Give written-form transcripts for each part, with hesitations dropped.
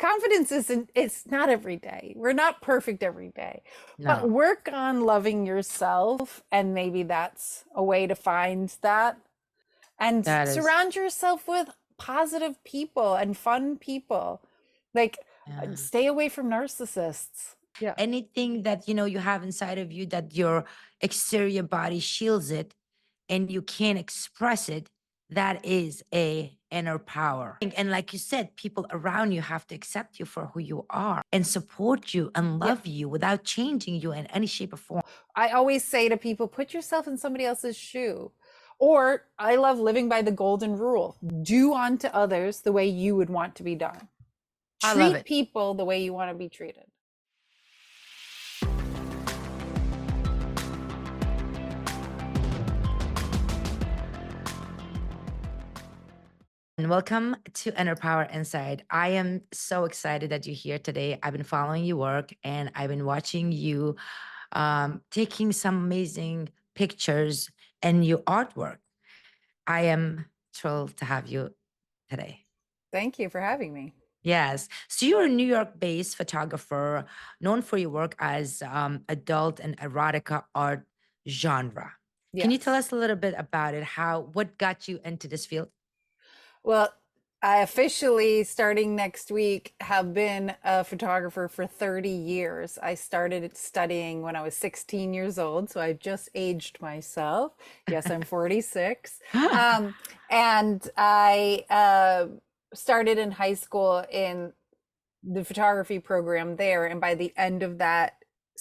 confidence isn't, it's not every day. We're not perfect every day, but No, work on loving yourself. And maybe that's a way to find that. And that is, surround yourself with positive people and fun people. Like, yeah. stay away from narcissists. Yeah. Anything that you have inside of you that your exterior body shields it and you can't express it, that is a inner power. And like you said, people around you have to accept you for who you are and support you and Yeah. love you without changing you in any shape or form. I always say to people, put yourself in somebody else's shoe. Or I love living by the golden rule: do unto others the way you would want to be done. I love Treat it. people the way you want to be treated. And welcome to Inner Power Inside. I am so excited that you're here today. I've been following your work and I've been watching you taking some amazing pictures and your artwork. I am thrilled to have you today. Thank you for having me. Yes. So you're a New York-based photographer known for your work as adult and erotica art genre. Can you tell Yes. us a little bit about it? What got you into this field? Well, I officially, starting next week, have been a photographer for 30 years. I started studying when I was 16 years old, so I just aged myself. Yes, I'm 46. Um, and I started in high school in the photography program there. And by the end of that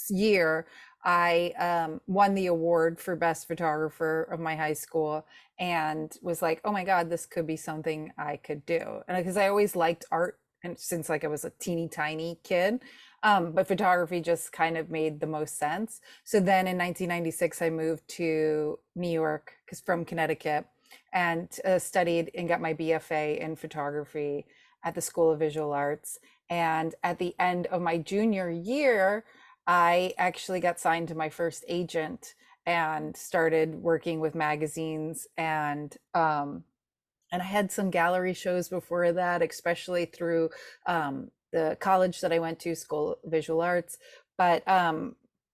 year, I won the award for best photographer of my high school and was like, oh my God, this could be something I could do. And because I always liked art and since like I was a teeny tiny kid, but photography just kind of made the most sense. So then in 1996, I moved to New York because from Connecticut and studied and got my BFA in photography at the School of Visual Arts. And at the end of my junior year, I actually got signed to my first agent and started working with magazines and I had some gallery shows before that, especially through the college that I went to, School of Visual Arts. But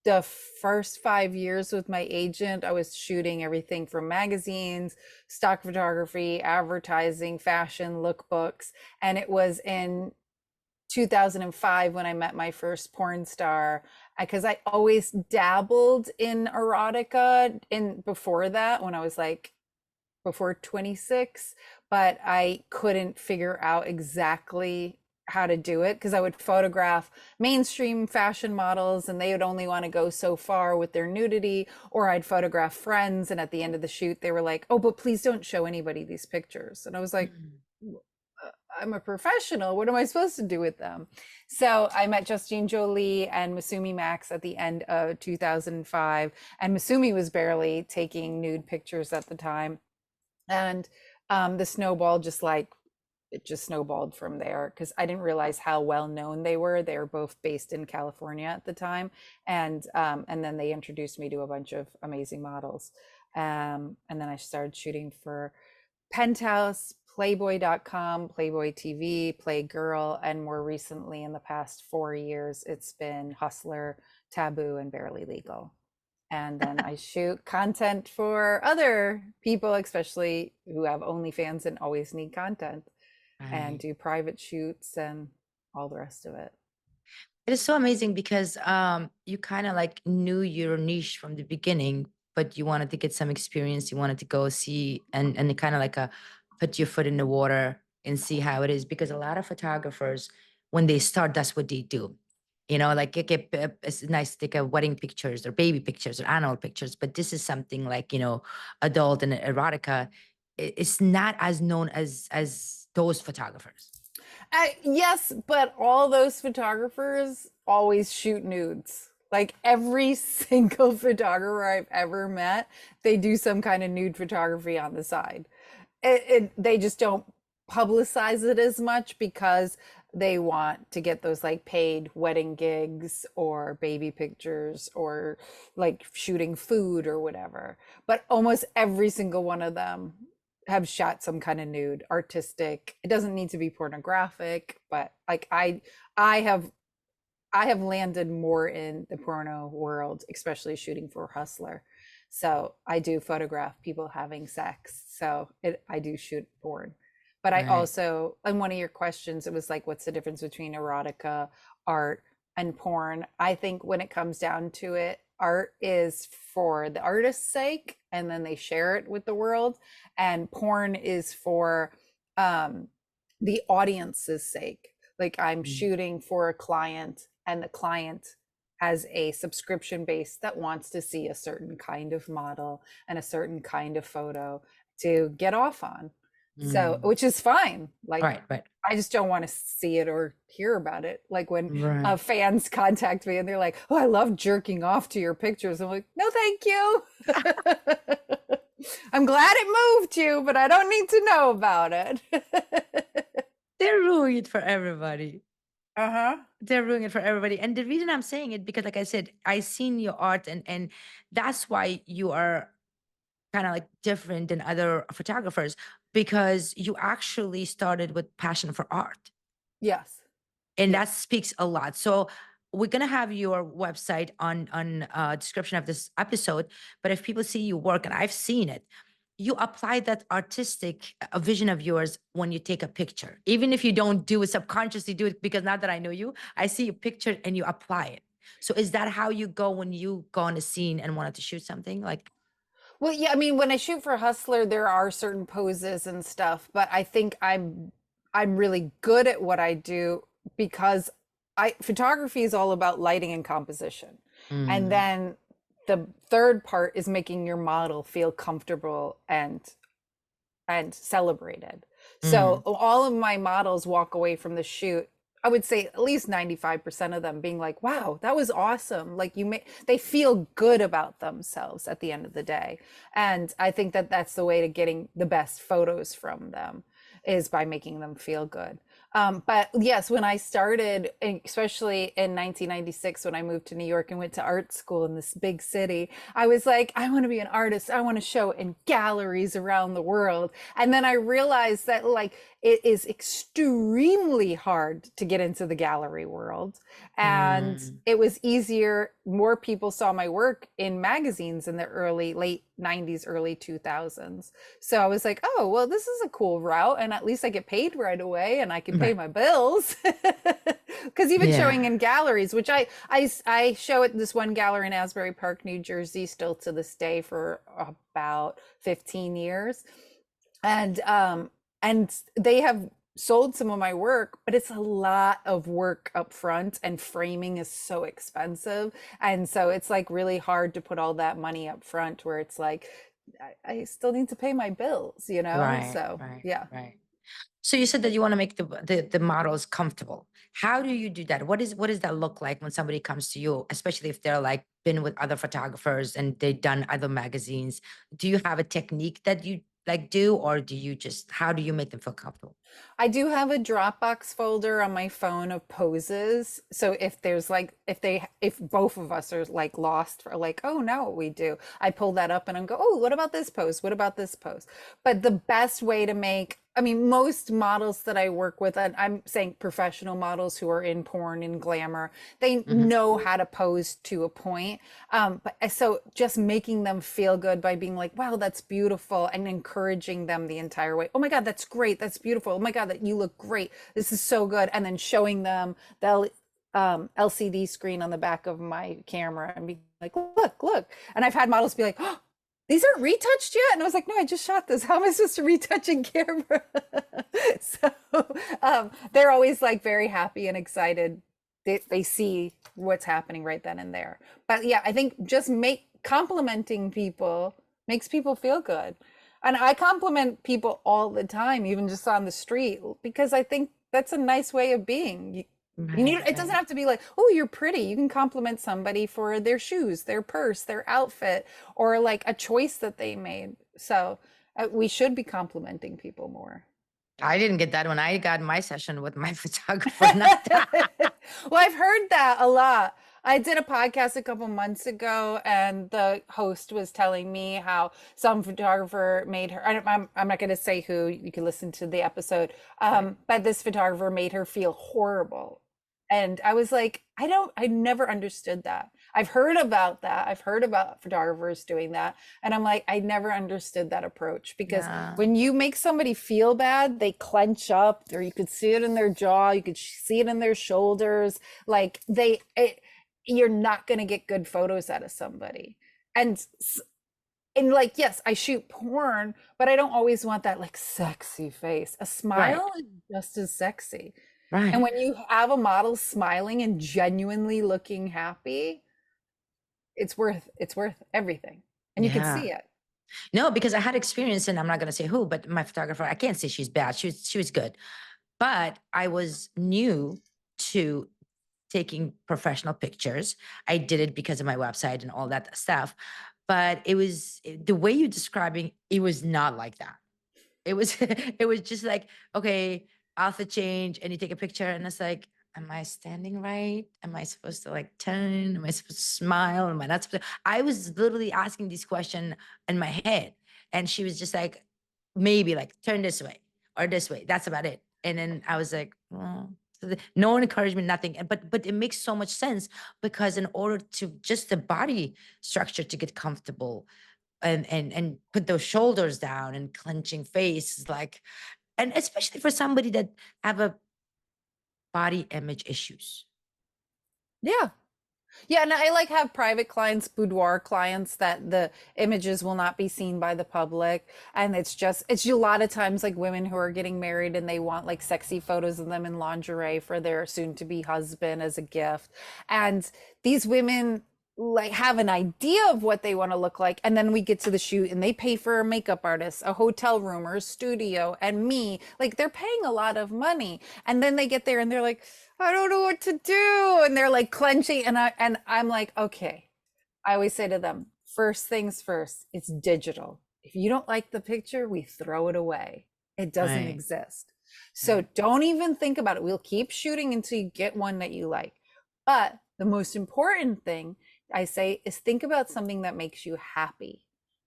the first 5 years with my agent, I was shooting everything from magazines, stock photography, advertising, fashion, lookbooks. And it was in 2005 when I met my first porn star because I always dabbled in erotica in before that when I was like before 26, but I couldn't figure out exactly how to do it because I would photograph mainstream fashion models and they would only want to go so far with their nudity, or I'd photograph friends and at the end of the shoot they were like, "Oh, but please don't show anybody these pictures." And I was like, Mm. I'm a professional. What am I supposed to do with them? So I met Justine Jolie and Masumi Max at the end of 2005. And Masumi was barely taking nude pictures at the time. And the snowball just like, it just snowballed from there because I didn't realize how well known they were. They were both based in California at the time. And then they introduced me to a bunch of amazing models. And then I started shooting for Penthouse, Playboy.com, Playboy TV, Playgirl, and more recently, in the past 4 years, it's been Hustler, Taboo, and Barely Legal. And then I shoot content for other people, especially who have OnlyFans and always need content, and Right. do private shoots and all the rest of it. It is so amazing because you kind of like knew your niche from the beginning, but you wanted to get some experience. You wanted to go see and kind of like put your foot in the water and see how it is. Because a lot of photographers, when they start, that's what they do. Like it's nice to take a wedding pictures or baby pictures or animal pictures, but this is something like adult and erotica. It's not as known as those photographers. Yes, but all those photographers always shoot nudes. Like every single photographer I've ever met, they do some kind of nude photography on the side. They just don't publicize it as much because they want to get those like paid wedding gigs or baby pictures or like shooting food or whatever. But almost every single one of them have shot some kind of nude, artistic. It doesn't need to be pornographic, but like I have I have landed more in the porno world, especially shooting for Hustler. So I do photograph people having sex. So I do shoot porn. But I Right. also, in one of your questions, it was like, what's the difference between erotica, art, and porn? I think when it comes down to it, art is for the artist's sake, and then they share it with the world. And porn is for um, the audience's sake. Like I'm Mm. shooting for a client and the client has a subscription base that wants to see a certain kind of model and a certain kind of photo to get off on. So, Mm. which is fine. Like, Right, right, I just don't want to see it or hear about it. Like when right. fans contact me and they're like, "Oh, I love jerking off to your pictures." I'm like, "No, thank you. I'm glad it moved you, but I don't need to know about it." They're ruining it for everybody. Uh-huh. They're ruining it for everybody. And the reason I'm saying it, because like I said, I seen your art, and that's why you are kind of like different than other photographers, because you actually started with passion for art. Yes. And Yeah. that speaks a lot. So we're gonna have your website on description of this episode. But if people see you work, and I've seen it, you apply that artistic vision of yours when you take a picture, even if you don't do it subconsciously, do it because now that I know you, I see a picture and you apply it. So is that how you go when you go on a scene and wanted to shoot something like? Well, yeah, I mean, when I shoot for Hustler, there are certain poses and stuff, but I think I'm really good at what I do because I photography is all about lighting and composition. And Mm, then the third part is making your model feel comfortable and celebrated. So mm, all of my models walk away from the shoot. I would say at least 95% of them being like, wow, that was awesome. Like they feel good about themselves at the end of the day. And I think that that's the way to getting the best photos from them is by making them feel good. But yes, when I started, especially in 1996, when I moved to New York and went to art school in this big city, I was like, I want to be an artist. I want to show in galleries around the world. And then I realized that like it is extremely hard to get into the gallery world. And mm. it was easier. More people saw my work in magazines in the late 90s, early 2000s. So I was like, oh, well, this is a cool route. And at least I get paid right away and I can pay Right. my bills. Because even showing Yeah. in galleries, which I show at this one gallery in Asbury Park, New Jersey, still to this day for about 15 years. And they have sold some of my work, but it's a lot of work up front and framing is so expensive. And so it's like really hard to put all that money up front where it's like I still need to pay my bills, you know? Right, So right, yeah. right. So you said that you want to make the models comfortable. How do you do that? What does that look like when somebody comes to you, especially if they're like been with other photographers and they've done other magazines? Do you have a technique that you like do, or do you just how do you make them feel comfortable? I do have a Dropbox folder on my phone of poses. So if there's like if both of us are like lost for like, oh now what we do, I pull that up and I go, oh, what about this pose? What about this pose? But the best way to make I mean, most models that I work with, and I'm saying professional models who are in porn and glamour, they Hmm. know how to pose to a point. But so just making them feel good by being like, wow, that's beautiful, and encouraging them the entire way. Oh my God, that's great. That's beautiful. Oh my God, that you look great. This is so good. And then showing them the LCD screen on the back of my camera and be like, look, look. And I've had models be like, oh, these aren't retouched yet. And I was like, no, I just shot this. How am I supposed to retouch in camera? So they're always like very happy and excited. They see what's happening right then and there. But yeah, I think just make complimenting people makes people feel good. And I compliment people all the time, even just on the street, because I think that's a nice way of being. You need, Right, it doesn't right. have to be like, oh, you're pretty. You can compliment somebody for their shoes, their purse, their outfit, or like a choice that they made. So we should be complimenting people more. I didn't get that when I got my session with my photographer. Not that. Well, I've heard that a lot. I did a podcast a couple months ago, and the host was telling me how some photographer made her. I'm not going to say who. You can listen to the episode. Right. But this photographer made her feel horrible, and I was like, I never understood that. I've heard about that. I've heard about photographers doing that, and I'm like, I never understood that approach because Yeah. when you make somebody feel bad, they clench up, or you could see it in their jaw, you could see it in their shoulders, like you're not going to get good photos out of somebody. And and like, yes, I shoot porn, but I don't always want that like sexy face. A Right. smile is just as sexy. And Right. when you have a model smiling and genuinely looking happy, it's worth everything. And you can Yeah. see it. No, because I had experience, and I'm not gonna say who, but my photographer, I can't say she's bad. She was good. But I was new to taking professional pictures. I did it because of my website and all that stuff. But the way you're describing, it was not like that. It was it was just like, okay, outfit change, and you take a picture, and it's like, am I standing right? Am I supposed to like turn? Am I supposed to smile? Am I not supposed to? I was literally asking this question in my head, and she was just like, maybe like turn this way or this way. That's about it. And then I was like, well, no encouragement, nothing. But it makes so much sense because in order to just the body structure to get comfortable, and put those shoulders down and clenching face is like, and especially for somebody that have a body image issues. Yeah. Yeah, and I like have private clients, boudoir clients that the images will not be seen by the public. And it's a lot of times like women who are getting married and they want like sexy photos of them in lingerie for their soon to be husband as a gift. And these women like have an idea of what they want to look like, and then we get to the shoot and they pay for a makeup artist, a hotel room, or a studio, and me, like they're paying a lot of money, and then they get there and they're like, I don't know what to do, and they're like clenching, and I'm like, okay. I always say to them, first things first, it's digital. If you don't like the picture, we throw it away. It doesn't Right. exist. So Right. don't even think about it. We'll keep shooting until you get one that you like. But the most important thing I say is think about something that makes you happy.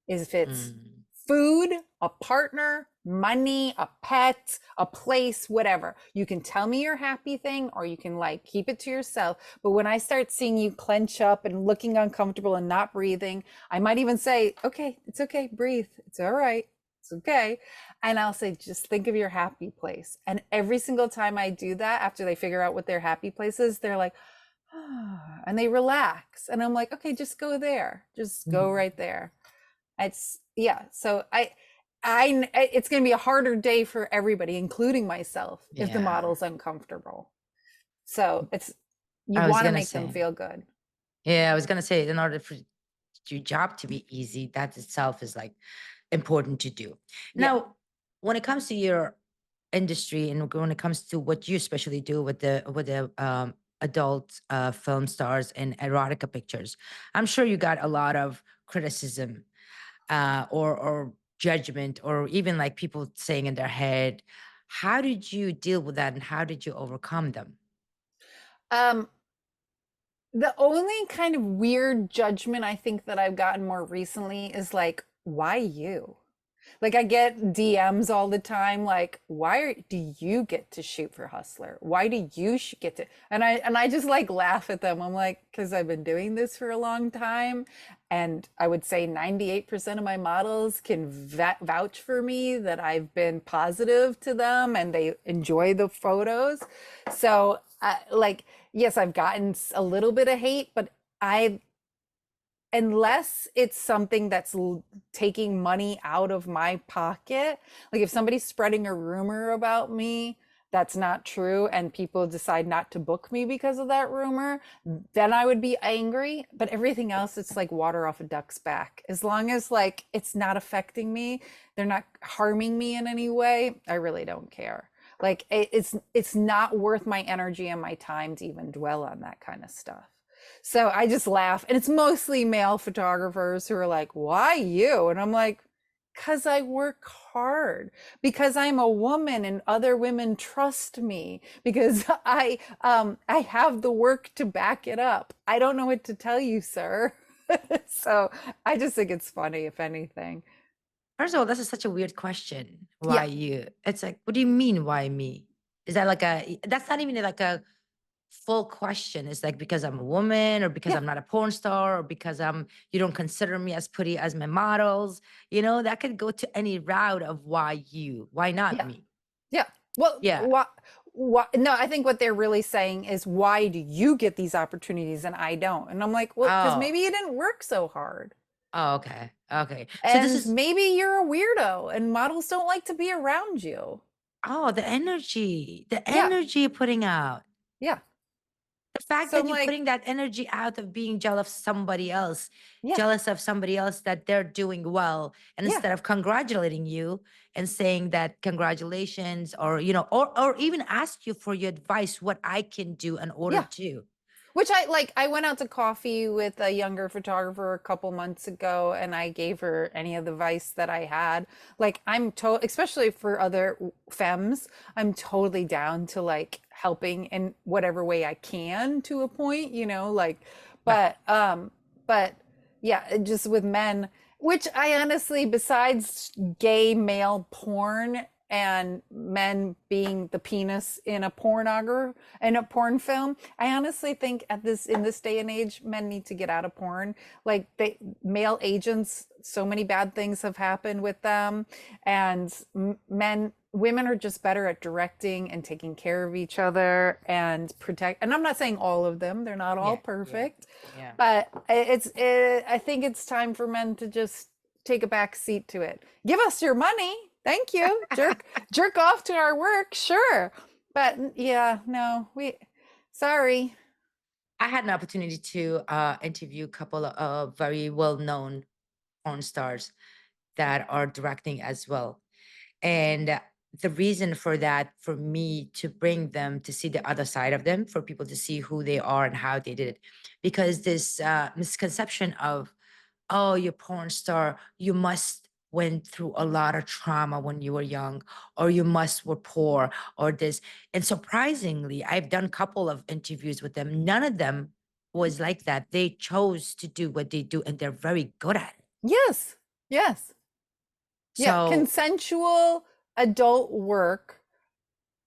Is if it's Mm. food, a partner, money, a pet, a place, whatever. You can tell me your happy thing or you can like keep it to yourself. But when I start seeing you clench up and looking uncomfortable and not breathing, I might even say, okay, it's okay, breathe. It's all right. It's okay. And I'll say, just think of your happy place. And every single time I do that, after they figure out what their happy place is, they're like, ah, and they relax. And I'm like, okay, just go there. Just go Mhm. right there. It's yeah. So it's going to be a harder day for everybody, including myself, if the Yeah. model's uncomfortable. So you I was want to gonna make them say, feel good. yeah, I was gonna say, in order for your job to be easy, that itself is like important to do. Yeah. Now, when it comes to your industry and when it comes to what you especially do with the adult film stars and erotica pictures, I'm sure you got a lot of criticism, or judgment, or even like people saying in their head. How did you deal with that, and how did you overcome them? Um, the only kind of weird judgment I think that I've gotten more recently is like, why you? Like I get DMs all the time, like, do you get to shoot for Hustler? Why do you get to? And I just like laugh at them. I'm like, because I've been doing this for a long time, and I would say 98% of my models can vouch for me that I've been positive to them and they enjoy the photos. So, like, yes, I've gotten a little bit of hate, but I unless it's something that's taking money out of my pocket, like if somebody's spreading a rumor about me that's not true and people decide not to book me because of that rumor, then I would be angry. But everything else, it's like water off a duck's back. As long as like it's not affecting me, they're not harming me in any way, I really don't care. Like it's not worth my energy and my time to even dwell on that kind of stuff. So I just laugh. And it's mostly male photographers who are like, why you? And I'm like, because I work hard, because I'm a woman and other women trust me, because I have the work to back it up. I don't know what to tell you, sir. So I just think it's funny, if anything. First of all, this is such a weird question. Why Yeah, you? It's like, what do you mean, why me? Is that like that's not even like a full question. It's like because I'm a woman or because yeah, I'm not a porn star or because you don't consider me as pretty as my models. That could go to any route of why you, why not yeah, me? yeah. Well, Yeah. what, no, I think what they're really saying is, why do you get these opportunities and I don't? And I'm like, well, because Oh, maybe you didn't work so hard. oh, okay. Okay. So this And is, maybe you're a weirdo and models don't like to be around you. oh, the Yeah, energy you're putting out. yeah. The fact So that I'm you're like, putting that energy out of being yeah, jealous of somebody else that they're doing well, and yeah, instead of congratulating you and saying that congratulations, or or even ask you for your advice, what I can do in order yeah. to. Which I like, I went out to coffee with a younger photographer a couple months ago and I gave her any of the advice that I had. Like, especially for other femmes, I'm totally down to like helping in whatever way I can, to a point, like, Right. but yeah, just with men, which I honestly, besides gay male porn and men being the penis in a porn film, I honestly think in this day and age, men need to get out of porn. Like, male agents, so many bad things have happened with them, and women are just better at directing and taking care of each other and protect. And I'm not saying all of them; they're not all Yeah. Yeah. perfect, Yeah. but I think it's time for men to just take a back seat to it. Give us your money. Thank you. Jerk off to our work, sure. But yeah, no, sorry. I had an opportunity to interview a couple of very well-known porn stars that are directing as well. And the reason for that, for me to bring them to see the other side of them, for people to see who they are and how they did it, because this misconception of, oh, you're porn star, you must went through a lot of trauma when you were young, or you must were poor, or this. And surprisingly, I've done a couple of interviews with them. None of them was like that. They chose to do what they do, and they're very good at it. Yes. Yes. Yeah, So, consensual adult work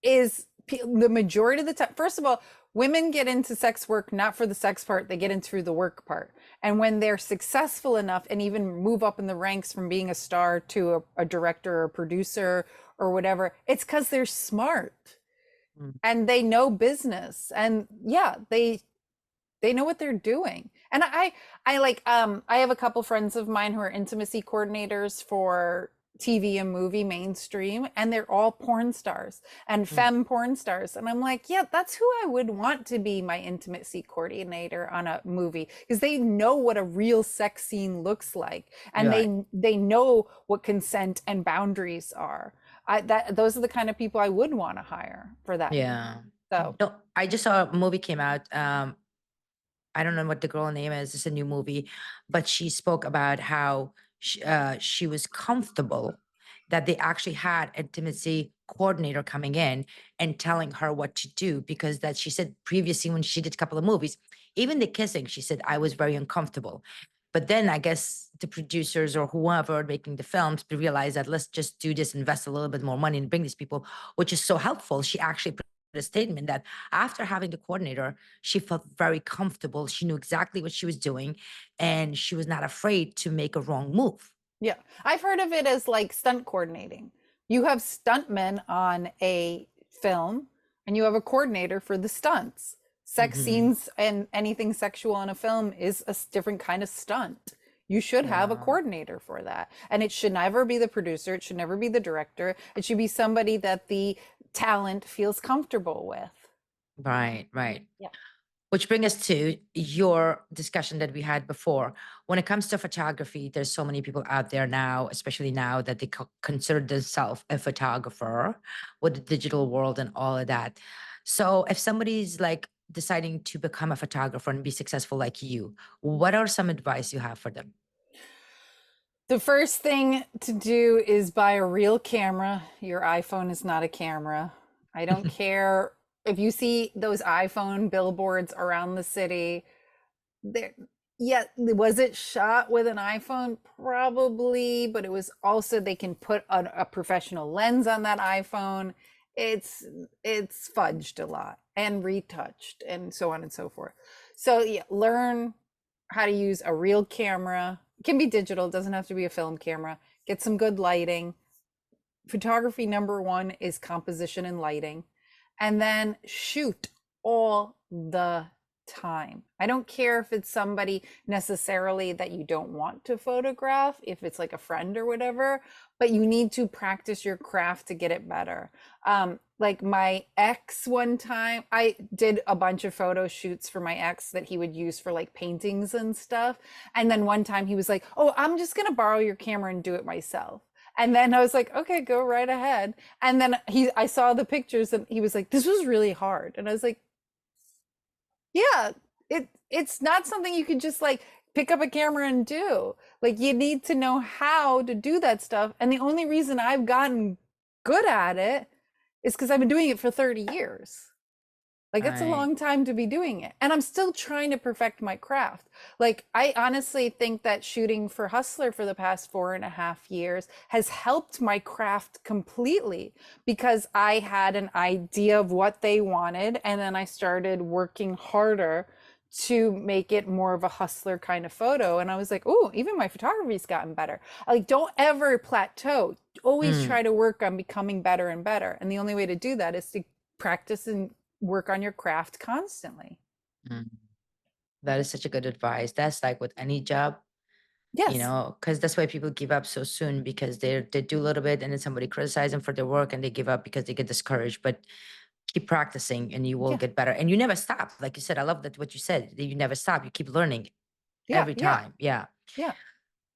is the majority of the time. First of all, women get into sex work not for the sex part, they get into the work part. And when they're successful enough and even move up in the ranks from being a star to a director or a producer or whatever, it's because they're smart mm, and they know business. And yeah, they know what they're doing. And I like, I have a couple friends of mine who are intimacy coordinators for TV and movie mainstream, and they're all porn stars and mm, femme porn stars. And I'm like, yeah, that's who I would want to be my intimacy coordinator on a movie, because they know what a real sex scene looks like, you're and right. they know what consent and boundaries are. Those are the kind of people I would want to hire for that. Yeah. So No, I just saw a movie came out. I don't know what the girl name is. It's a new movie, but she spoke about how she was comfortable that they actually had intimacy coordinator coming in and telling her what to do, because that she said previously when she did a couple of movies, even the kissing, she said I was very uncomfortable. But then I guess the producers or whoever making the films realized that let's just do this, invest a little bit more money and bring these people, which is so helpful. She actually put a statement that after having the coordinator, she felt very comfortable. She knew exactly what she was doing, and she was not afraid to make a wrong move. yeah, I've heard of it as like stunt coordinating. You have stuntmen on a film and you have a coordinator for the stunts. Sex Hmm. scenes and anything sexual in a film is a different kind of stunt. You should have a Yeah. coordinator for that. And it should never be the producer, it should never be the director. It should be somebody that the talent feels comfortable with. Right, right. Yeah. Which brings us to your discussion that we had before. When it comes to photography, there's so many people out there now, especially now that they consider themselves a photographer with the digital world and all of that. So if somebody's like deciding to become a photographer and be successful like you, what are some advice you have for them? The first thing to do is buy a real camera. Your iPhone is not a camera. I don't care if you see those iPhone billboards around the city. There, yeah, was it shot with an iPhone? Probably, but it was also they can put a professional lens on that iPhone. It's it's fudged a lot and retouched and so on and so forth. So yeah, learn how to use a real camera. It can be digital, doesn't have to be a film camera. Get some good lighting. Photography number one is composition and lighting, and then shoot all the time. I don't care if it's somebody necessarily that you don't want to photograph, if it's like a friend or whatever, but you need to practice your craft to get it better. Like my ex, one time I did a bunch of photo shoots for my ex that he would use for like paintings and stuff, and then one time he was like, oh, I'm just gonna borrow your camera and do it myself. And then I was like, okay, go right ahead. And then I saw the pictures and he was like, this was really hard. And I was like, yeah, it's not something you can just like pick up a camera and do. Like you need to know how to do that stuff. And the only reason I've gotten good at it is because I've been doing it for 30 years. Like it's a Right. long time to be doing it. And I'm still trying to perfect my craft. Like I honestly think that shooting for Hustler for the past 4.5 years has helped my craft completely because I had an idea of what they wanted. And then I started working harder to make it more of a hustler kind of photo. And I was like, oh, even my photography's gotten better. Like, don't ever plateau. Always Mm, try to work on becoming better and better. And the only way to do that is to practice and work on your craft constantly. mm. That is such a good advice. That's like with any job, Yes. because that's why people give up so soon because they do a little bit and then somebody criticizes them for their work and they give up because they get discouraged. But keep practicing and you will Yeah. get better. And you never stop. Like you said, I love that what you said. That you never stop. You keep learning Yeah. every Yeah. time. Yeah. Yeah.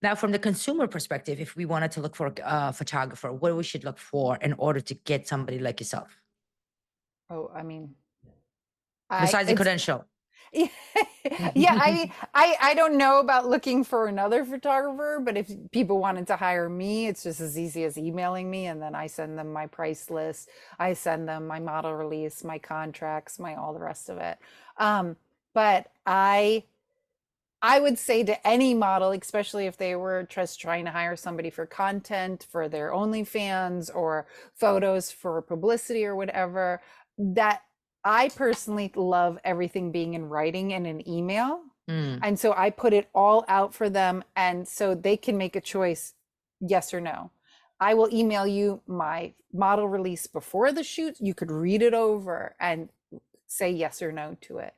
Now, from the consumer perspective, if we wanted to look for a photographer, what we should look for in order to get somebody like yourself, Oh, I mean, I besides the it's credential? yeah, I mean, I don't know about looking for another photographer, but if people wanted to hire me, it's just as easy as emailing me and then I send them my price list. I send them my model release, my contracts, my all the rest of it. But I would say to any model, especially if they were just trying to hire somebody for content for their OnlyFans or photos for publicity or whatever, that I personally love everything being in writing and an email. Mm, And so I put it all out for them. And so they can make a choice, yes or no. I will email you my model release before the shoot. You could read it over and say yes or no to it.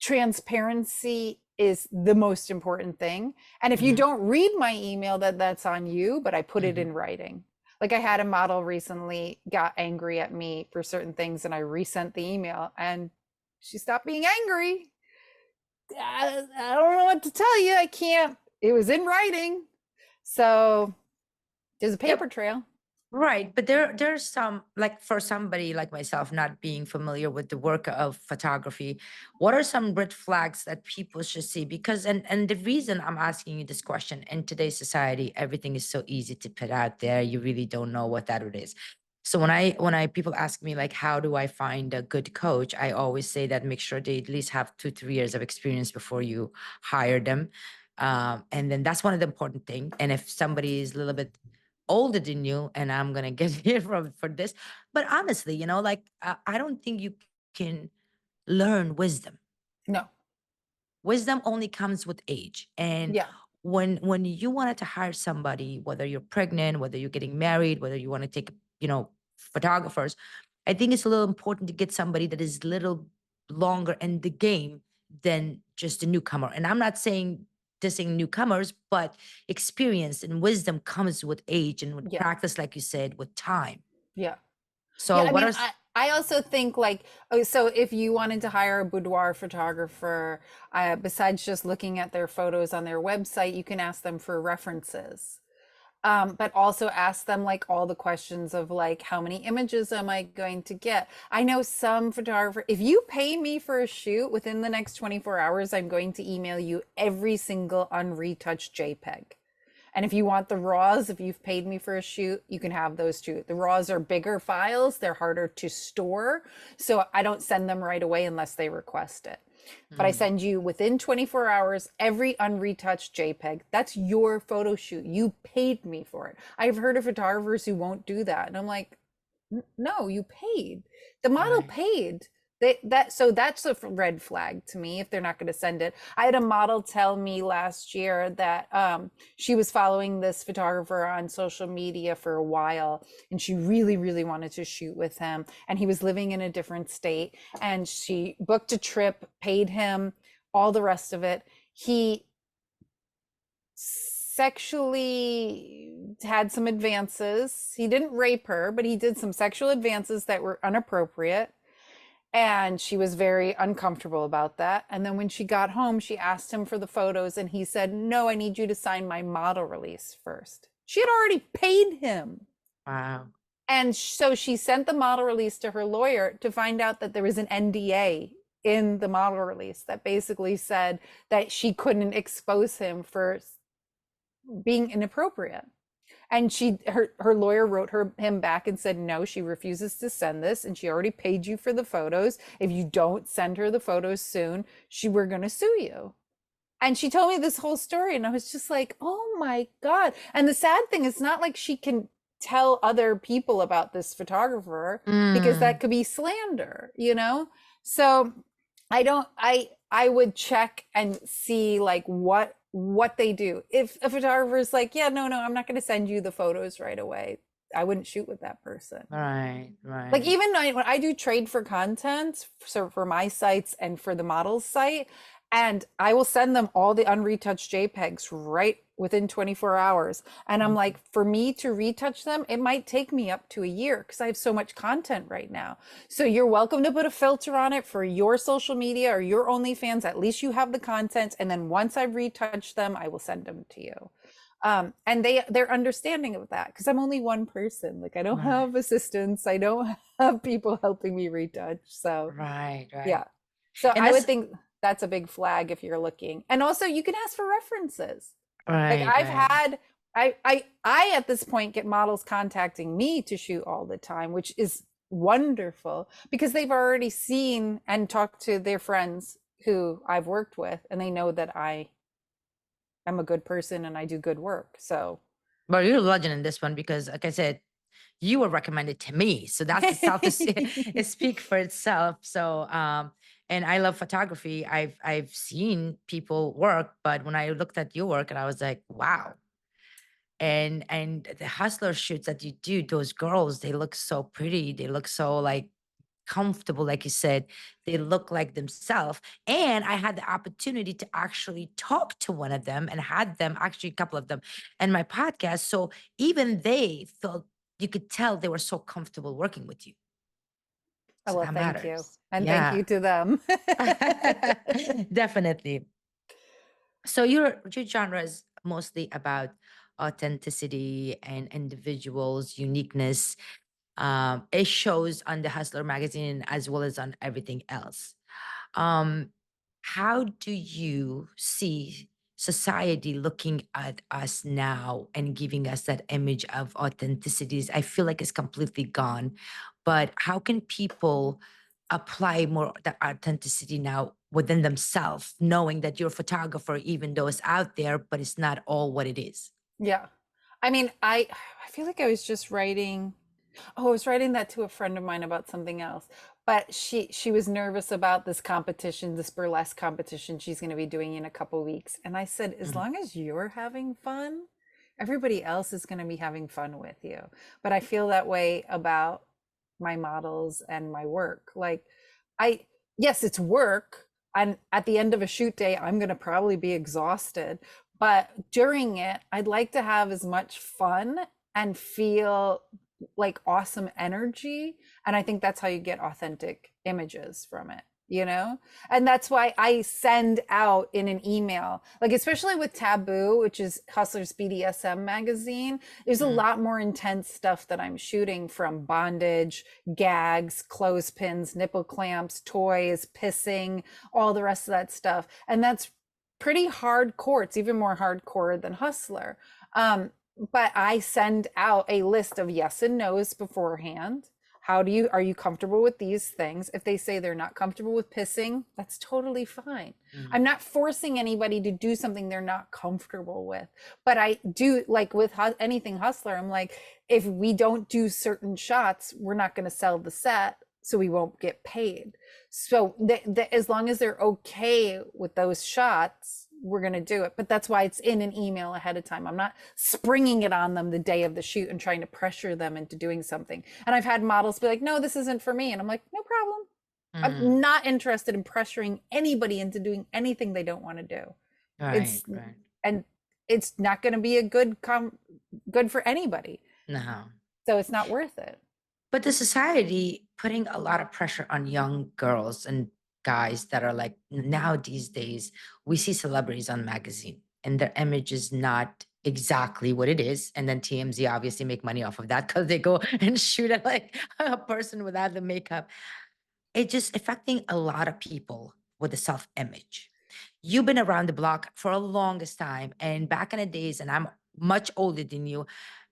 Transparency is the most important thing. And if you mhm, don't read my email, that's on you, but I put it mhm. in writing. Like I had a model recently got angry at me for certain things and I resent the email and she stopped being angry. I don't know what to tell you. I can't. It was in writing. So there's a Yep. paper trail. Right, but there's some like for somebody like myself not being familiar with the work of photography, what are some red flags that people should see? Because and the reason I'm asking you this question, in today's society, everything is so easy to put out there. You really don't know what that it is. So when I people ask me like how do I find a good coach, I always say that make sure they at least have 2 3 years of experience before you hire them. And then that's one of the important thing. And if somebody is a little bit older than you, and I'm gonna get here from for this. But honestly, like I don't think you can learn wisdom. No. Wisdom only comes with age. And Yeah. when you wanted to hire somebody, whether you're pregnant, whether you're getting married, whether you want to take, photographers, I think it's a little important to get somebody that is a little longer in the game than just a newcomer. And I'm not saying dissing newcomers, but experience and wisdom comes with age and with Yeah. practice, like you said, with time. Yeah. Yeah, So I what mean, are I also think like, oh, so if you wanted to hire a boudoir photographer, besides just looking at their photos on their website, you can ask them for references. But also ask them like all the questions of like, how many images am I going to get? I know some photographer, if you pay me for a shoot within the next 24 hours, I'm going to email you every single unretouched JPEG. And if you want the raws, if you've paid me for a shoot, you can have those too. The raws are bigger files, they're harder to store. So I don't send them right away unless they request it. But I Mm, send you within 24 hours every unretouched JPEG. That's your photo shoot. You paid me for it. I've heard of photographers who won't do that. And I'm like, no, you paid. The model right. paid. So that's a red flag to me if they're not going to send it. I had a model tell me last year that she was following this photographer on social media for a while, and she really, really wanted to shoot with him. And he was living in a different state, and she booked a trip, paid him, all the rest of it. He sexually had some advances. He didn't rape her, but he did some sexual advances that were inappropriate. And she was very uncomfortable about that. And then when she got home, she asked him for the photos, and he said, "No, I need you to sign my model release first." She had already paid him. Wow. And so she sent the model release to her lawyer to find out that there was an NDA in the model release that basically said that she couldn't expose him for being inappropriate. And her lawyer wrote him back and said, no, she refuses to send this, and she already paid you for the photos. If you don't send her the photos soon, we're going to sue you. And she told me this whole story, and I was just like, oh my God. And the sad thing is not like she can tell other people about this photographer, because Mm, that could be slander, you know? So I don't I would check and see like what they do. If a photographer is like, yeah, no, I'm not going to send you the photos right away, I wouldn't shoot with that person. right, Like right. even when I do trade for content, so for my sites and for the model's site, and I will send them all the unretouched JPEGs right within 24 hours. And I'm Mm, like, for me to retouch them, it might take me up to a year because I have so much content right now. So you're welcome to put a filter on it for your social media or your OnlyFans. At least you have the content. And then once I've retouched them, I will send them to you. And they're understanding of that because I'm only one person. Like I don't right, have assistants, I don't have people helping me retouch. So right, right. yeah. So And I would that's think that's a big flag if you're looking. And also you can ask for references. Like right, I've right. had I at this point get models contacting me to shoot all the time, which is wonderful because they've already seen and talked to their friends who I've worked with, and they know that I am a good person and I do good work. So But you're a legend in this one because, like I said, you were recommended to me, so that's the self to it speak for itself. So, and I love photography. I've seen people work, but when I looked at your work, and I was like, wow. And the hustler shoots that you do, those girls, they look so pretty. They look so like comfortable, like you said. They look like themselves. And I had the opportunity to actually talk to one of them and had them, actually a couple of them, in my podcast. So even they felt, you could tell they were so comfortable working with you. oh, So well, that thank you. matters. And thank Yeah. you to them. Definitely. So your genre is mostly about authenticity and individuals, uniqueness. It shows on the Hustler magazine as well as on everything else. Um, how do you see society looking at us now and giving us that image of authenticities? I feel like it's completely gone, but how can people apply more that authenticity now within themselves, knowing that you're a photographer, even though it's out there, but it's not all what it is? Yeah. I mean, I feel like I was just writing. Oh, I was writing that to a friend of mine about something else. But she was nervous about this competition, this burlesque competition she's going to be doing in a couple weeks. And I said, as Mhm. long as you're having fun, everybody else is going to be having fun with you. But I feel that way about my models and my work. Like I yes, it's work. And at the end of a shoot day, I'm going to probably be exhausted, but during it, I'd like to have as much fun and feel like awesome energy. And I think that's how you get authentic images from it, you know? And that's why I send out in an email, like, especially with Taboo, which is Hustler's BDSM magazine, there's a Mm. lot more intense stuff that I'm shooting, from bondage, gags, clothespins, nipple clamps, toys, pissing, all the rest of that stuff. And that's pretty hardcore. It's even more hardcore than Hustler. Um, but I send out a list of yes and no's beforehand. Are you comfortable with these things? If they say they're not comfortable with pissing, that's totally fine. I'm Mm. not forcing anybody to do something they're not comfortable with. But I do, like with anything Hustler, I'm like, if we don't do certain shots, we're not going to sell the set, so we won't get paid. So as long as they're okay with those shots, we're going to do it. But that's why it's in an email ahead of time. I'm not springing it on them the day of the shoot and trying to pressure them into doing something. And I've had models be like, no, this isn't for me. And I'm like, no problem. Mm. I'm not interested in pressuring anybody into doing anything they don't want to do. Right, It's, right. and it's not going to be a good for anybody. No. So it's not worth it. But the society putting a lot of pressure on young girls and guys that are like now these days, we see celebrities on magazine and their image is not exactly what it is. And then TMZ obviously make money off of that because they go and shoot at like a person without the makeup. It's just affecting a lot of people with the self-image. You've been around the block for a longest time, and back in the days, and I'm much older than you.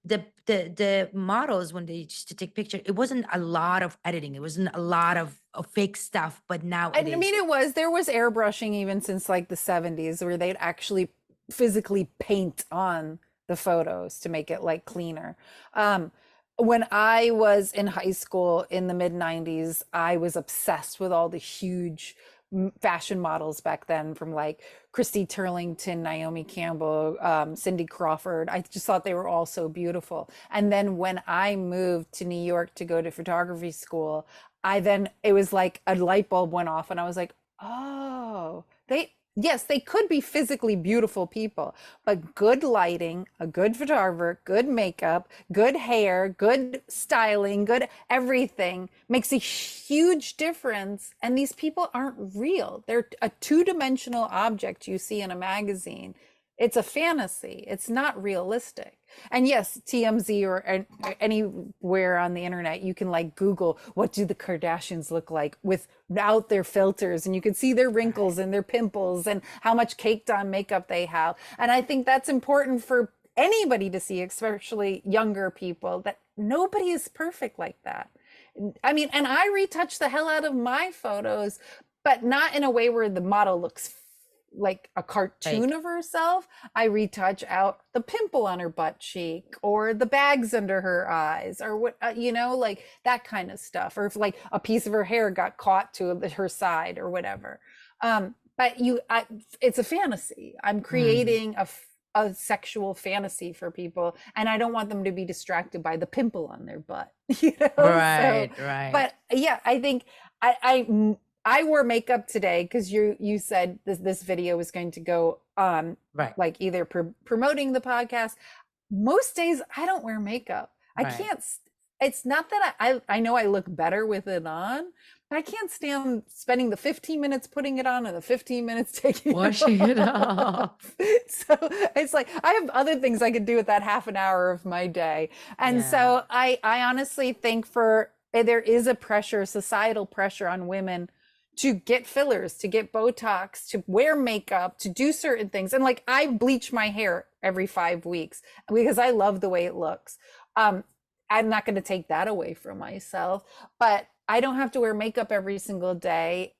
The models when they used to take picture, it wasn't a lot of editing. It wasn't a lot of fake stuff. But now it I is. mean, there was airbrushing even since like the 70s where they'd actually physically paint on the photos to make it like cleaner. Um, when I was in high school in the mid 90s, I was obsessed with all the huge fashion models back then, from like Christy Turlington, Naomi Campbell, Cindy Crawford. I just thought they were all so beautiful. And then when I moved to New York to go to photography school, it was like a light bulb went off and I was like, oh, yes, they could be physically beautiful people, but good lighting, a good photographer, good makeup, good hair, good styling, good everything makes a huge difference. And these people aren't real. They're a two-dimensional object you see in a magazine. It's a fantasy. It's not realistic. And yes, TMZ or anywhere on the internet, you can like Google what do the Kardashians look like without their filters, and you can see their wrinkles Right. and their pimples and how much caked on makeup they have. And I think that's important for anybody to see, especially younger people, that nobody is perfect like that. I mean, and I retouch the hell out of my photos, but not in a way where the model looks like a cartoon Fake. of herself. I retouch out the pimple on her butt cheek or the bags under her eyes or what, like that kind of stuff. Or if like a piece of her hair got caught to her side or whatever. But it's a fantasy. I'm Mm. creating a sexual fantasy for people, and I don't want them to be distracted by the pimple on their butt, So, Right, right, but yeah, I think I wore makeup today because you said this video was going to go right, like either promoting the podcast. Most days I don't wear makeup. I right. can't. It's not that I know I look better with it on, but I can't stand spending the 15 minutes putting it on and the 15 minutes taking it Washing it off. off. So it's like I have other things I could do with that half an hour of my day. And Yeah. so I honestly think there is a pressure, societal pressure on women to get fillers, to get Botox, to wear makeup, to do certain things. And like I bleach my hair every 5 weeks because I love the way it looks. Um, I'm not going to take that away from myself, but I don't have to wear makeup every single day.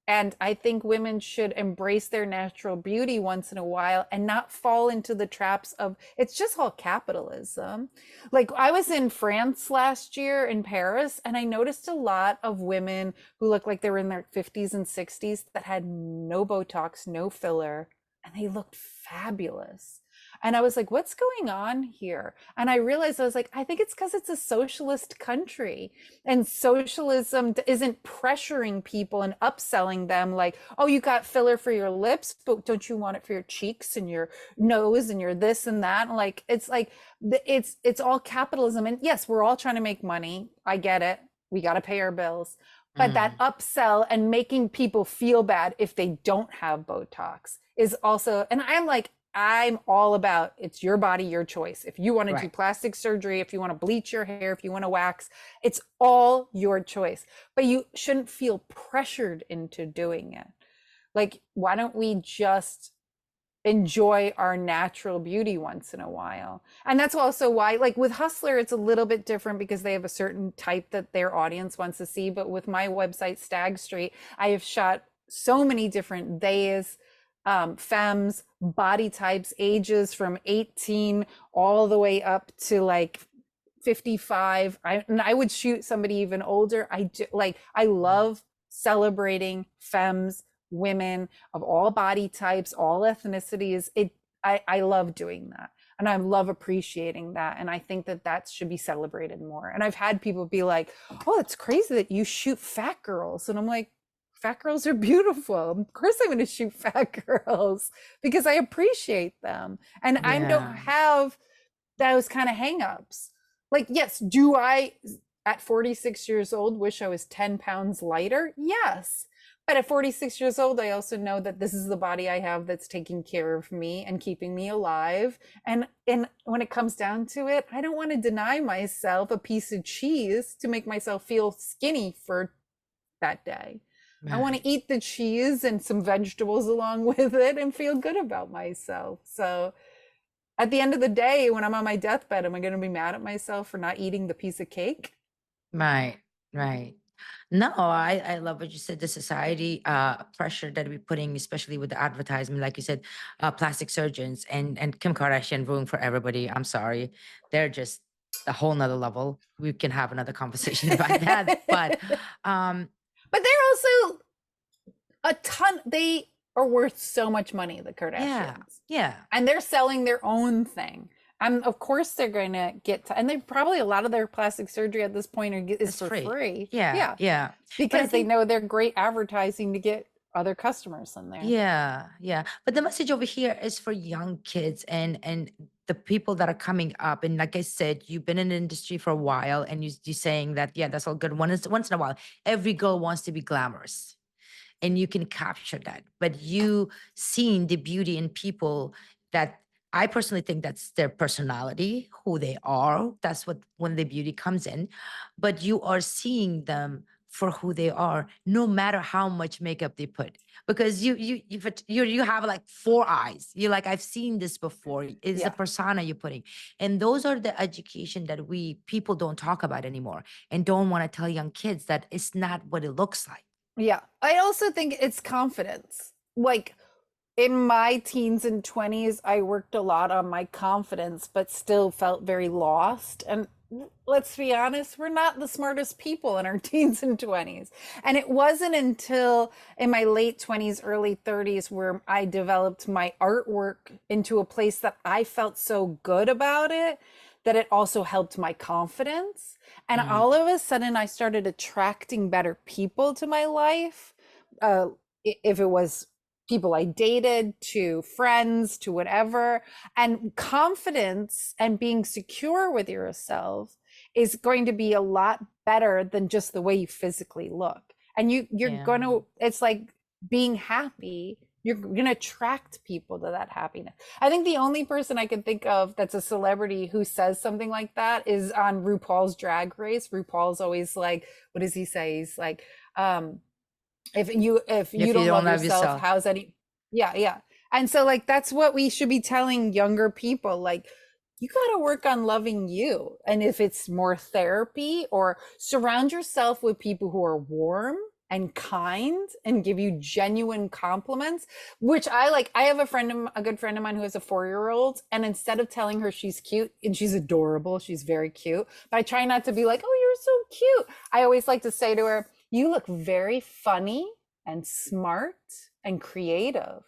And I think women should embrace their natural beauty once in a while and not fall into the traps of it's just all capitalism. Like I was in France last year in Paris, and I noticed a lot of women who looked like they were in their 50s and 60s that had no Botox, no filler, and they looked fabulous. And I was like, what's going on here? And I realized I was like, I think it's because it's a socialist country. And socialism isn't pressuring people and upselling them like, oh, you got filler for your lips, but don't you want it for your cheeks and your nose and your this and that? And like it's all capitalism. And yes, we're all trying to make money. I get it. We got to pay our bills. But that Mm. upsell and making people feel bad if they don't have Botox is also, and I'm all about it's your body, your choice. If you want to do Right. plastic surgery, if you want to bleach your hair, if you want to wax, it's all your choice. But you shouldn't feel pressured into doing it. Like, why don't we just enjoy our natural beauty once in a while. And that's also why, like with Hustler, it's a little bit different because they have a certain type that their audience wants to see. But with my website, Stag Street, I have shot so many different days, femmes, body types, ages from 18 all the way up to like 55. I would shoot somebody even older. I Wow. love celebrating femmes, women of all body types, all ethnicities. I love doing that. And I love appreciating that. And I think that that should be celebrated more. And I've had people be like, oh, it's crazy that you shoot fat girls. And I'm like, fat girls are beautiful. Of course, I'm going to shoot fat girls because I appreciate them. And I don't Yeah. have those kind of hangups. Like, yes, do I at 46 years old wish I was 10 pounds lighter? Yes. But at 46 years old, I also know that this is the body I have that's taking care of me and keeping me alive. And when it comes down to it, I don't want to deny myself a piece of cheese to make myself feel skinny for that day. I want to Right. eat the cheese and some vegetables along with it and feel good about myself. So at the end of the day, when I'm on my deathbed, am I going to be mad at myself for not eating the piece of cake? Right. Right. No, I love what you said. The society pressure that we're putting, especially with the advertisement, like you said, plastic surgeons and Kim Kardashian ruined for everybody. I'm sorry, they're just a whole nother level. We can have another conversation about that. But But um, they're also a ton, they are worth so much money, the yeah, Kardashians. yeah, And they're selling their own thing. And of course they're going to and they probably a lot of their plastic surgery at this point is it's for free. free. Yeah, Yeah, yeah. But I because they think know they're great advertising to get other customers in there. yeah, yeah. But the message over here is for young kids and the people that are coming up. And like I said, you've been in the industry for a while, and you're saying that yeah, that's all good. Once in a while, every girl wants to be glamorous, and you can capture that. But you seeing the beauty in people that I personally think that's their personality, who they are. That's what when the beauty comes in. But you are seeing them for who they are, no matter how much makeup they put. Because you have like four eyes. You're like, I've seen this before. It's a Yeah. persona you're putting. And those are the education that we people don't talk about anymore and don't want to tell young kids that it's not what it looks like. Yeah. I also think it's confidence. Like in my teens and 20s, I worked a lot on my confidence, but still felt very lost. And let's be honest, we're not the smartest people in our teens and 20s. And it wasn't until in my late 20s, early 30s, where I developed my artwork into a place that I felt so good about it that it also helped my confidence. And Mm, all of a sudden, I started attracting better people to my life. Uh, if it was people I dated to friends to whatever. And confidence and being secure with yourself is going to be a lot better than just the way you physically look. And you're yeah. going to, it's like being happy. You're going to attract people to that happiness. I think the only person I can think of that's a celebrity who says something like that is on RuPaul's Drag Race. RuPaul's always like, what does he say? He's like, um, if you If you don't don't love love yourself, yourself. how's any yeah, yeah. And so like that's what we should be telling younger people, like you got to work on loving you. And if it's more therapy or surround yourself with people who are warm and kind and give you genuine compliments, which I like. I have a good friend of mine who has a 4-year old, and instead of telling her she's cute, and she's adorable, she's very cute, but I try not to be like, oh, you're so cute. I always like to say to her, you look very funny and smart and creative.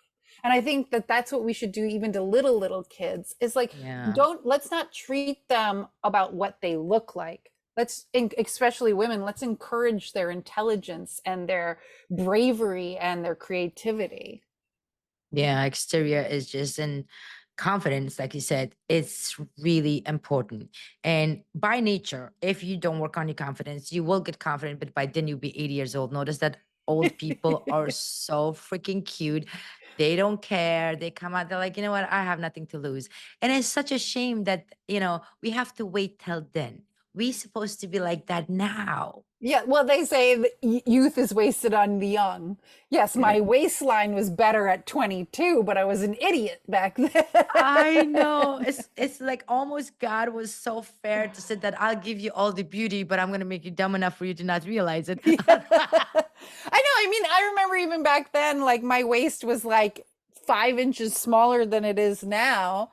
And I think that that's what we should do even to little kids is like, Yeah. let's not treat them about what they look like. Let's, especially women, let's encourage their intelligence and their bravery and their creativity. Yeah, exterior is just in confidence, like you said, it's really important. And by nature, if you don't work on your confidence, you will get confident, but by then you'll be 80 years old. Notice that old people are so freaking cute. They don't care. They come out, they're like, you know what? I have nothing to lose. And it's such a shame that, we have to wait till then. we supposed to be like that now. Yeah, well, they say that youth is wasted on the young. Yes, my waistline was better at 22, but I was an idiot back then. I know. It's like almost God was so fair to say that I'll give you all the beauty, but I'm gonna make you dumb enough for you to not realize it. Yeah. I know. I mean, I remember even back then, like my waist was like 5 inches smaller than it is now.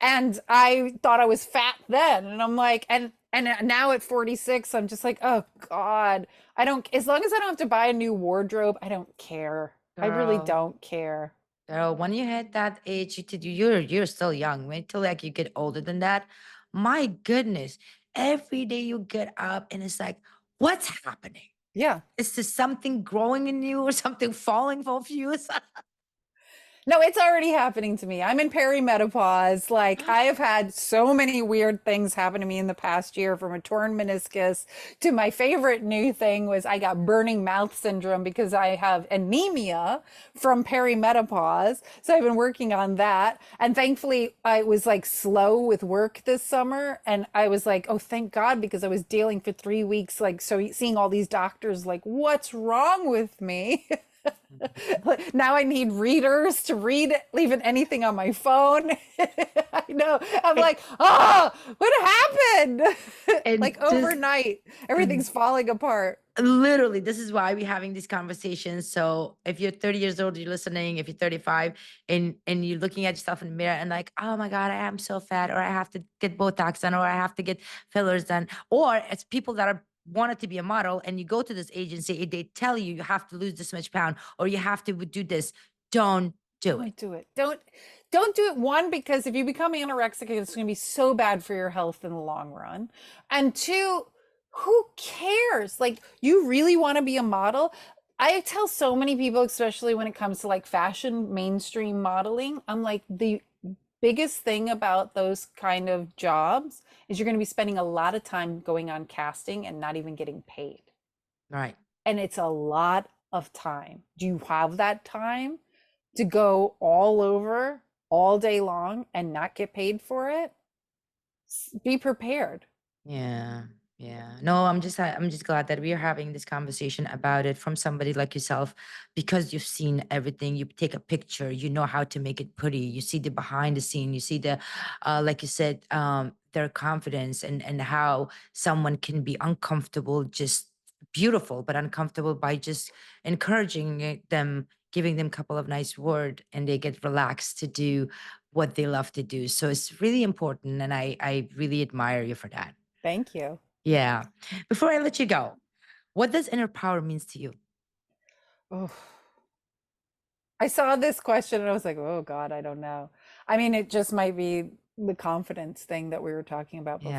And I thought I was fat then. And I'm like, and now at 46, I'm just like, oh God. I don't, as long as I don't have to buy a new wardrobe, I don't care. I really Girl, don't care. girl, when you hit that age, you're still young. Wait till like you get older than that. My goodness, every day you get up and it's like, what's happening? Yeah. Is there something growing in you or something falling off you? No, it's already happening to me. I'm in perimenopause. Like, I have had so many weird things happen to me in the past year, from a torn meniscus to my favorite new thing was I got burning mouth syndrome because I have anemia from perimenopause. So I've been working on that. And thankfully, I was like slow with work this summer. And I was like, oh, thank God, because I was dealing for 3 weeks, like, so seeing all these doctors, like, what's wrong with me? Now I need readers to read even anything on my phone. I know. I'm and, like, oh, what happened? and Like just overnight, everything's falling apart. literally, this is why we're having these conversations. So if you're 30 years old, you're listening, if you're 35 and you're looking at yourself in the mirror and like, oh my God, I am so fat, or I have to get Botox done, or I have to get fillers done. Or it's people that are wanted to be a model and you go to this agency, they tell you you have to lose this much pound or you have to do this. Don't do it. Don't do it. Don't do it. One, because if you become anorexic, it's going to be so bad for your health in the long run. And two, who cares? Like, you really want to be a model? I tell so many people, especially when it comes to like fashion, mainstream modeling, I'm like, the biggest thing about those kind of jobs is you're going to be spending a lot of time going on casting and not even getting paid. Right. And it's a lot of time. Do you have that time to go all over all day long and not get paid for it? Be prepared. Yeah. Yeah. No, I'm just glad that we are having this conversation about it from somebody like yourself because you've seen everything. You take a picture, you know how to make it pretty. You see the behind the scene, you see the like you said, their confidence and how someone can be uncomfortable, just beautiful, but uncomfortable by just encouraging them, giving them a couple of nice word and they get relaxed to do what they love to do. So it's really important and I really admire you for that. Thank you. Yeah. Before I let you go, what does inner power means to you? Oh, I saw this question and I was like, oh God, I don't know. I mean, it just might be the confidence thing that we were talking about before.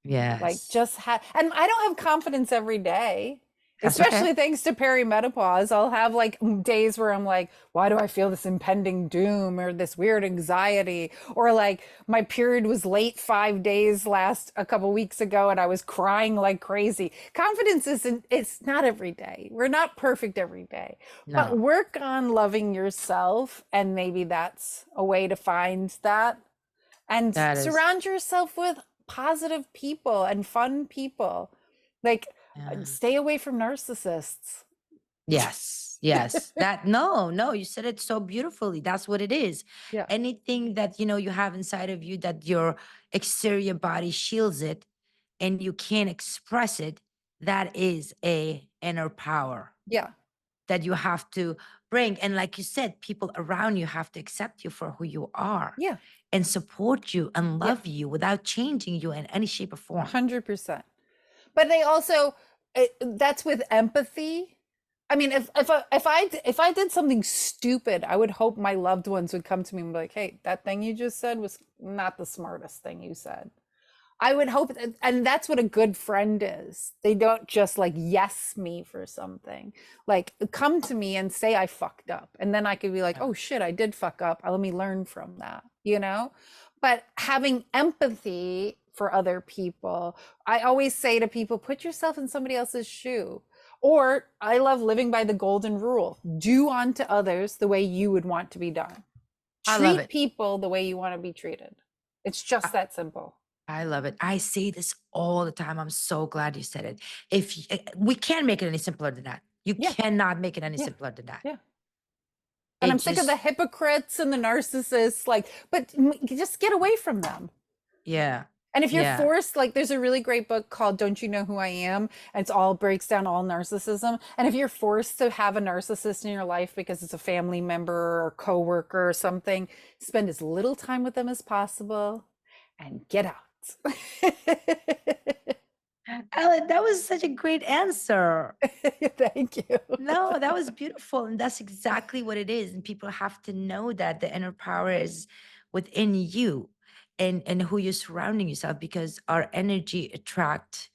Yeah. Like, Yes. just and I don't have confidence every day, That's okay. especially thanks to perimenopause. I'll have like days where I'm like, why do I feel this impending doom or this weird anxiety? Or like my period was late 5 days last a couple weeks ago and I was crying like crazy. Confidence isn't, it's not every day. We're not perfect every day, but No, work on loving yourself. And maybe that's a way to find that, and that is, surround yourself with positive people and fun people. Like, yeah. stay away from narcissists. Yes. Yes. That, no, no, you said it so beautifully. That's what it is. Yeah. Anything that, you have inside of you that your exterior body shields it and you can't express it, that is a inner power Yeah. that you have to bring. And like you said, people around you have to accept you for who you are Yeah. and support you and Yeah. love you without changing you in any shape or form. 100%. But they also, that's with empathy. I mean, if I did something stupid, I would hope my loved ones would come to me and be like, "Hey, that thing you just said was not the smartest thing you said." I would hope, and that's what a good friend is. They don't just like yes me for something. Like, come to me and say I fucked up, and then I could be like, Yeah. oh shit, I did fuck up. Let me learn from that, you know? But having empathy for other people, I always say to people, put yourself in somebody else's shoe. Or I love living by the golden rule: do unto others the way you would want to be done. I love Treat it. people the way you want to be treated. It's just that simple. I love it. I say this all the time. I'm so glad you said it. We can't make it any simpler than that. You Yeah, cannot make it any yeah, simpler than that. yeah. And It I'm sick of the just, hypocrites and the narcissists, like, but just get away from them. yeah, And if you're yeah, forced, like, there's a really great book called Don't You Know Who I Am? And it's all breaks down all narcissism. And if you're forced to have a narcissist in your life because it's a family member or coworker or something, spend as little time with them as possible and get out. Ellen, that was such a great answer. Thank you. No, that was beautiful. And that's exactly what it is. And people have to know that the inner power is within you and who you're surrounding yourself, because our energy attract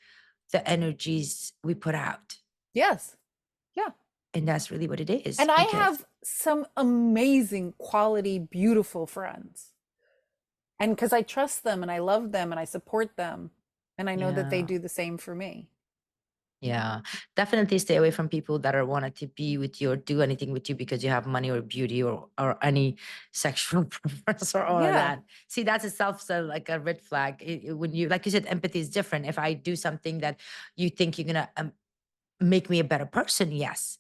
the energies we put out. Yes. Yeah. And that's really what it is. And I Because have some amazing quality, beautiful friends. And because I trust them and I love them and I support them. And I know that they yeah. do the same for me. Yeah, definitely stay away from people that are wanted to be with you or do anything with you because you have money or beauty or any sexual preference or all of Yeah. that. See, that's itself so like a red flag. When you, like you said, empathy is different. If I do something that you think you're gonna make me a better person, yes,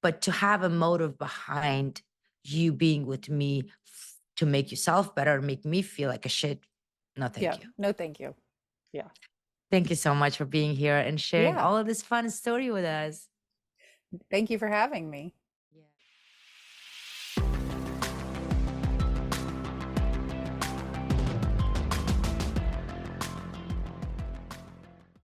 but to have a motive behind you being with me to make yourself better, make me feel like a shit, no, Yeah. thank you. No, thank you. Yeah. Thank you so much for being here and sharing Yeah. all of this fun story with us. Thank you for having me.